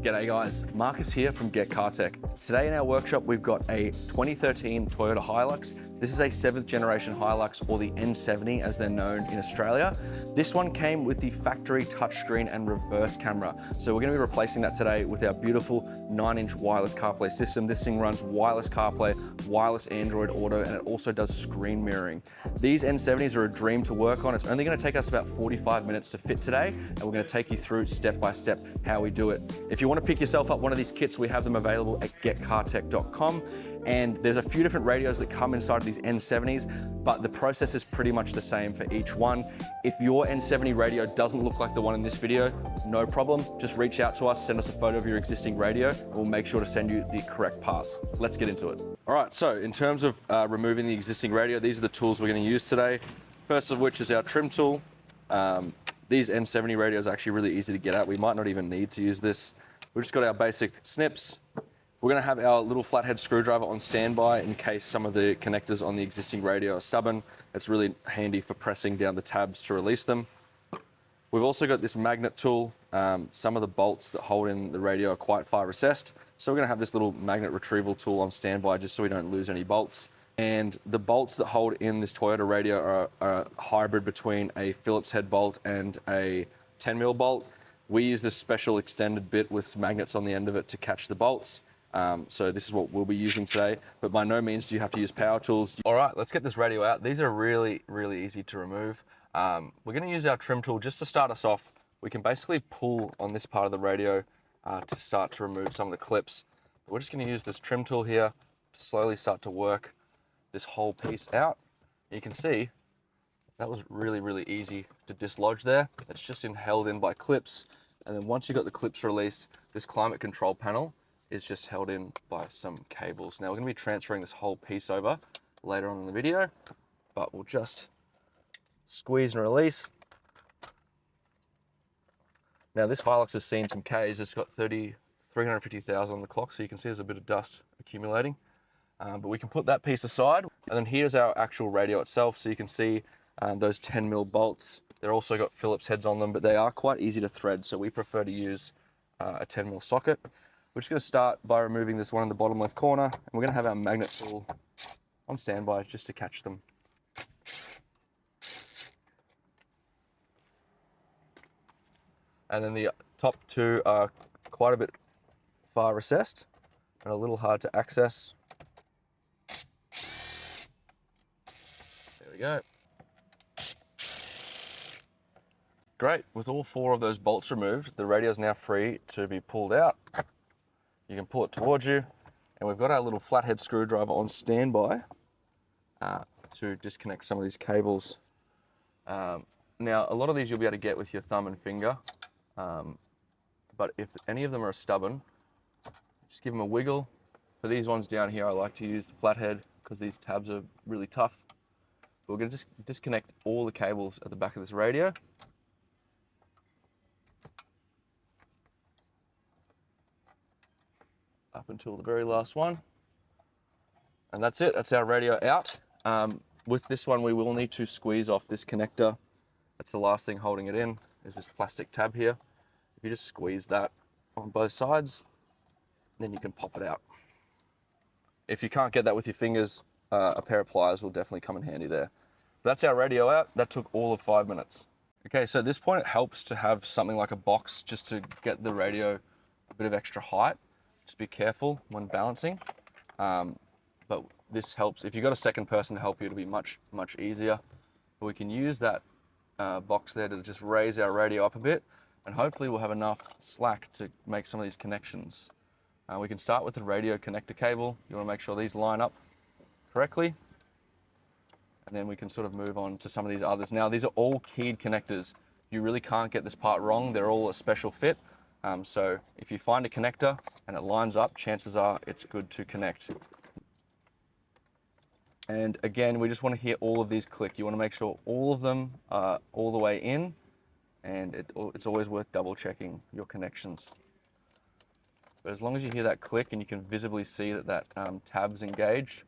G'day guys, Marcus here from Get Car Tech. Today in our workshop we've got a 2013 Toyota Hilux. This is a 7th generation Hilux, or the N70 as they're known in Australia. This one came with the factory touchscreen and reverse camera. So we're going to be replacing that today with our beautiful 9-inch wireless CarPlay system. This thing runs wireless CarPlay, wireless Android Auto, and it also does screen mirroring. These N70s are a dream to work on. It's only going to take us about 45 minutes to fit today, and we're going to take you through step by step how we do it. If you want to pick yourself up one of these kits, we have them available at getcartech.com. And there's a few different radios that come inside of these N70s, but the process is pretty much the same for each one. If your N70 radio doesn't look like the one in this video, no problem. Just reach out to us, send us a photo of your existing radio, and we'll make sure to send you the correct parts. Let's get into it. All right, so in terms of removing the existing radio, these are the tools we're going to use today. First of which is our trim tool. These N70 radios are actually really easy to get at. We might not even need to use this. We've just got our basic snips. We're going to have our little flathead screwdriver on standby in case some of the connectors on the existing radio are stubborn. It's really handy for pressing down the tabs to release them. We've also got this magnet tool. Some of the bolts that hold in the radio are quite far recessed, so we're going to have this little magnet retrieval tool on standby just so we don't lose any bolts. And the bolts that hold in this Toyota radio are a hybrid between a Phillips head bolt and a 10mm bolt. We use this special extended bit with magnets on the end of it to catch the bolts. So this is what we'll be using today, but by no means do you have to use power tools. All right, let's get this radio out. These are really, really easy to remove. We're going to use our trim tool just to start us off. We can basically pull on this part of the radio to start to remove some of the clips. But we're just going to use this trim tool here to slowly start to work this whole piece out. You can see that was really, really easy to dislodge there. It's just held in by clips. And then once you've got the clips released, this climate control panel is just held in by some cables. Now we're going to be transferring this whole piece over later on in the video, but we'll just squeeze and release. Now this Hilux has seen some Ks. It's got 350,000 on the clock, so you can see there's a bit of dust accumulating. But we can put that piece aside. And then here's our actual radio itself. So you can see those 10mm bolts. They're also got Phillips heads on them, but they are quite easy to thread. So we prefer to use a 10mm socket. We're just going to start by removing this one in the bottom left corner, and we're going to have our magnet tool on standby just to catch them. And then the top two are quite a bit far recessed and a little hard to access. There we go. Great, with all 4 of those bolts removed, the radio is now free to be pulled out. You can pull it towards you, and we've got our little flathead screwdriver on standby to disconnect some of these cables. Now, a lot of these you'll be able to get with your thumb and finger, but if any of them are stubborn, just give them a wiggle. For these ones down here, I like to use the flathead because these tabs are really tough. But we're going to just disconnect all the cables at the back of this radio. Up until the very last one. And that's it, that's our radio out. With this one, we will need to squeeze off this connector. That's the last thing holding it in, is this plastic tab here. If you just squeeze that on both sides, then you can pop it out. If you can't get that with your fingers, a pair of pliers will definitely come in handy there. That's our radio out. That took all of 5 minutes. Okay, so at this point, it helps to have something like a box just to get the radio a bit of extra height. Just be careful when balancing, but this helps. If you've got a second person to help you, it'll be much, much easier. But we can use that box there to just raise our radio up a bit, and hopefully we'll have enough slack to make some of these connections. We can start with the radio connector cable. You want to make sure these line up correctly, and then we can sort of move on to some of these others. Now, these are all keyed connectors. You really can't get this part wrong. They're all a special fit. So if you find a connector and it lines up, chances are it's good to connect. And again, we just want to hear all of these click. You want to make sure all of them are all the way in, and it's always worth double checking your connections. But as long as you hear that click and you can visibly see that tab's engaged,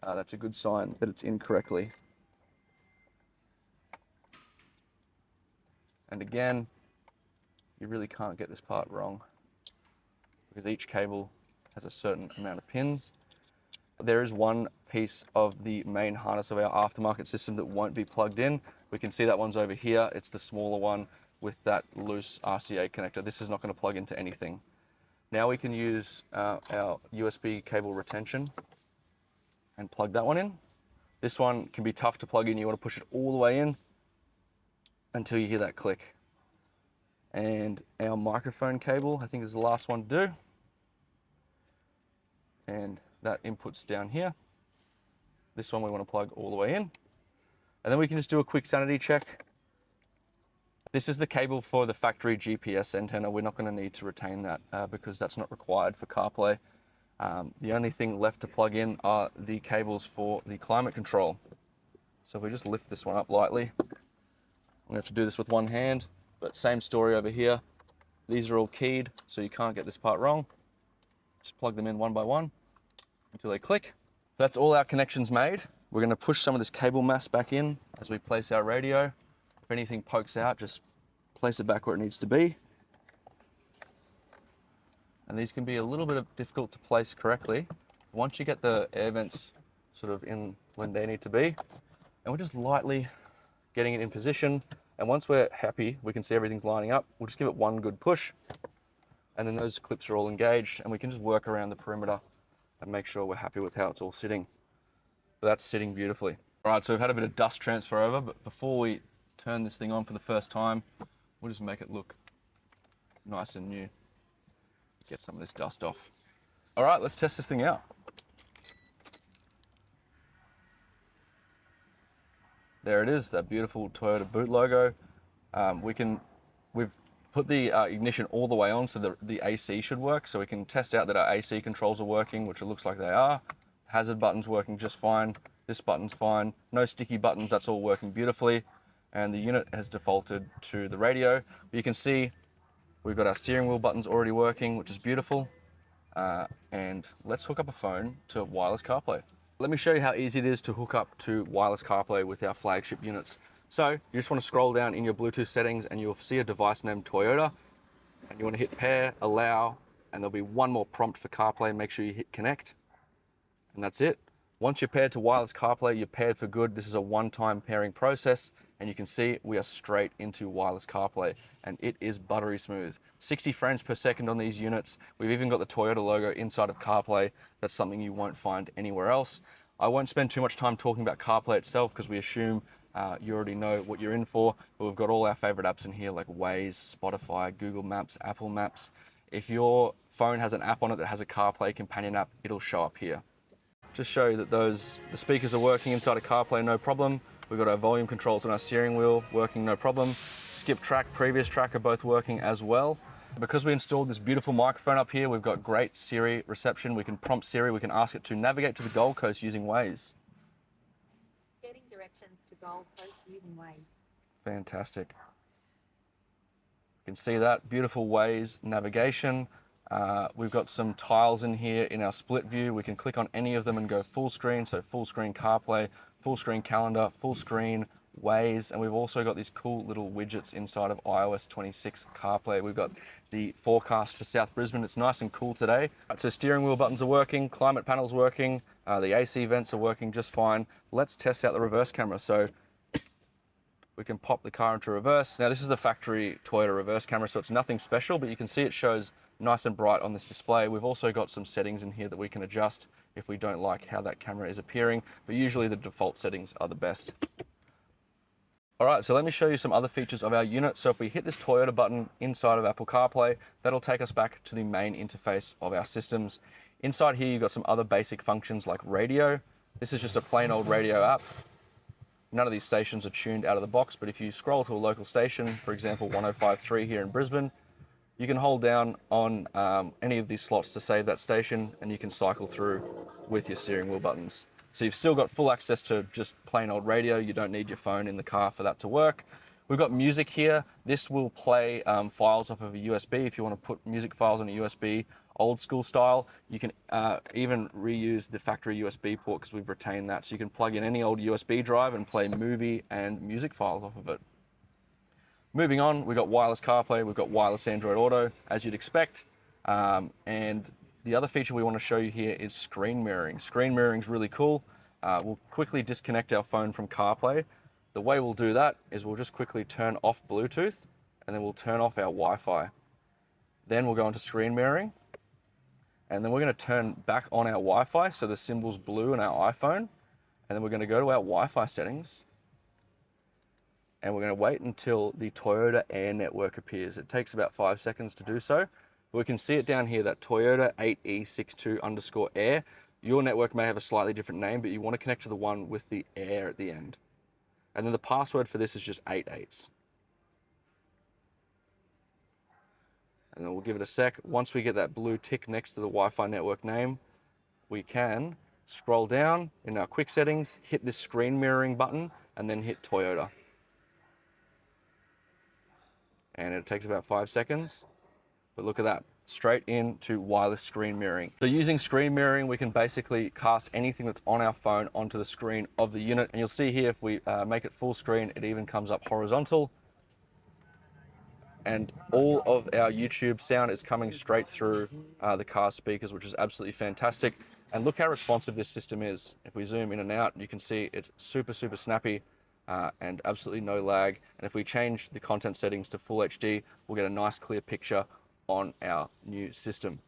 that's a good sign that it's in correctly. And again, you really can't get this part wrong. because each cable has a certain amount of pins. There is one piece of the main harness of our aftermarket system that won't be plugged in. We can see that one's over here. It's the smaller one with that loose RCA connector. This is not going to plug into anything. Now we can use our USB cable retention and plug that one in. This one can be tough to plug in. You want to push it all the way in until you hear that click. And our microphone cable, I think, is the last one to do. And that input's down here. This one we want to plug all the way in. And then we can just do a quick sanity check. This is the cable for the factory GPS antenna. We're not going to need to retain that because that's not required for CarPlay. The only thing left to plug in are the cables for the climate control. So if we just lift this one up lightly, I'm going to have to do this with one hand, but same story over here. These are all keyed, so you can't get this part wrong. Just plug them in one by one until they click. That's all our connections made. We're going to push some of this cable mass back in as we place our radio. If anything pokes out, just place it back where it needs to be. And these can be a little bit difficult to place correctly. Once you get the air vents sort of in when they need to be, and we're just lightly getting it in position. And once we're happy, we can see everything's lining up. We'll just give it one good push, and then those clips are all engaged, and we can just work around the perimeter and make sure we're happy with how it's all sitting. But that's sitting beautifully. All right, so we've had a bit of dust transfer over, but before we turn this thing on for the first time, we'll just make it look nice and new. Get some of this dust off. All right, let's test this thing out. There it is, that beautiful Toyota boot logo. We've put the ignition all the way on so the AC should work, so we can test out that our AC controls are working, which it looks like they are. Hazard button's working just fine. This button's fine. No sticky buttons, that's all working beautifully. And the unit has defaulted to the radio. But you can see we've got our steering wheel buttons already working, which is beautiful. And let's hook up a phone to wireless CarPlay. Let me show you how easy it is to hook up to wireless CarPlay with our flagship units. So you just want to scroll down in your Bluetooth settings and you'll see a device named Toyota. And you want to hit pair, allow, and there'll be one more prompt for CarPlay. Make sure you hit connect. And that's it. Once you're paired to wireless CarPlay, you're paired for good. This is a one-time pairing process. And you can see we are straight into wireless CarPlay, and it is buttery smooth. 60 frames per second on these units. We've even got the Toyota logo inside of CarPlay. That's something you won't find anywhere else. I won't spend too much time talking about CarPlay itself because we assume you already know what you're in for, but we've got all our favorite apps in here like Waze, Spotify, Google Maps, Apple Maps. If your phone has an app on it that has a CarPlay companion app, it'll show up here. Just show you that the speakers are working inside of CarPlay, no problem. We've got our volume controls on our steering wheel working, no problem. Skip track, previous track are both working as well. Because we installed this beautiful microphone up here, we've got great Siri reception. We can prompt Siri, we can ask it to navigate to the Gold Coast using Waze. Getting directions to Gold Coast using Waze. Fantastic. You can see that, beautiful Waze navigation. We've got some tiles in here in our split view. We can click on any of them and go full screen, so full screen CarPlay, full screen calendar, full screen Waze, and we've also got these cool little widgets inside of iOS 26 CarPlay. We've got the forecast for South Brisbane. It's nice and cool today. So steering wheel buttons are working, climate panel's working, the AC vents are working just fine. Let's test out the reverse camera. So we can pop the car into reverse. Now this is the factory Toyota reverse camera, so it's nothing special, but you can see it shows nice and bright on this display. We've also got some settings in here that we can adjust if we don't like how that camera is appearing, but usually the default settings are the best. All right, so let me show you some other features of our unit. So if we hit this Toyota button inside of Apple CarPlay, that'll take us back to the main interface of our systems. Inside here, you've got some other basic functions like radio. This is just a plain old radio app. None of these stations are tuned out of the box, but if you scroll to a local station, for example, 105.3 here in Brisbane, you can hold down on any of these slots to save that station, and you can cycle through with your steering wheel buttons. So you've still got full access to just plain old radio. You don't need your phone in the car for that to work. We've got music here. This will play files off of a USB. If you want to put music files on a USB, old school style, you can even reuse the factory USB port because we've retained that. So you can plug in any old USB drive and play movie and music files off of it. Moving on, we've got wireless CarPlay, we've got wireless Android Auto, as you'd expect. And the other feature we want to show you here is screen mirroring. Screen mirroring is really cool. We'll quickly disconnect our phone from CarPlay. The way we'll do that is we'll just quickly turn off Bluetooth, and then we'll turn off our Wi-Fi. Then we'll go into screen mirroring, and then we're going to turn back on our Wi-Fi so the symbol's blue in our iPhone, and then we're going to go to our Wi-Fi settings, and we're going to wait until the Toyota Air network appears. It takes about 5 seconds to do so. We can see it down here, that Toyota 8E62_Air. Your network may have a slightly different name, but you want to connect to the one with the Air at the end. And then the password for this is just 8 8s. And then we'll give it a sec. Once we get that blue tick next to the Wi-Fi network name, we can scroll down in our quick settings, hit this screen mirroring button, and then hit Toyota. And it takes about 5 seconds. But look at that, straight into wireless screen mirroring. So using screen mirroring, we can basically cast anything that's on our phone onto the screen of the unit. And you'll see here, if we make it full screen, it even comes up horizontal. And all of our YouTube sound is coming straight through the car speakers, which is absolutely fantastic. And look how responsive this system is. If we zoom in and out, you can see it's super, super snappy. And absolutely no lag. And if we change the content settings to full HD, we'll get a nice clear picture on our new system.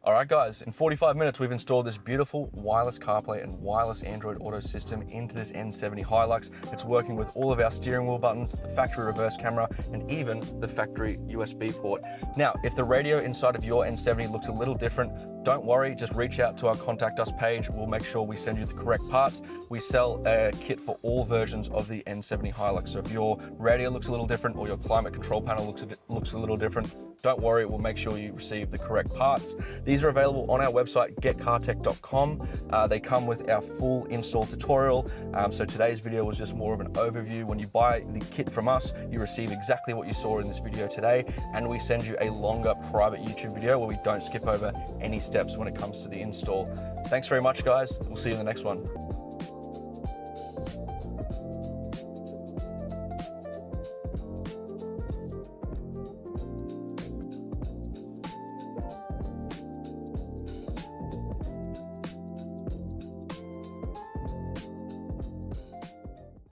All right, guys, in 45 minutes, we've installed this beautiful wireless CarPlay and wireless Android Auto system into this N70 Hilux. It's working with all of our steering wheel buttons, the factory reverse camera, and even the factory USB port. Now, if the radio inside of your N70 looks a little different, don't worry, just reach out to our Contact Us page. We'll make sure we send you the correct parts. We sell a kit for all versions of the N70 Hilux. So if your radio looks a little different or your climate control panel looks a little different, don't worry, we'll make sure you receive the correct parts. These are available on our website, getcartech.com. They come with our full install tutorial. So today's video was just more of an overview. When you buy the kit from us, you receive exactly what you saw in this video today, and we send you a longer private YouTube video where we don't skip over any steps when it comes to the install. Thanks very much, guys. We'll see you in the next one.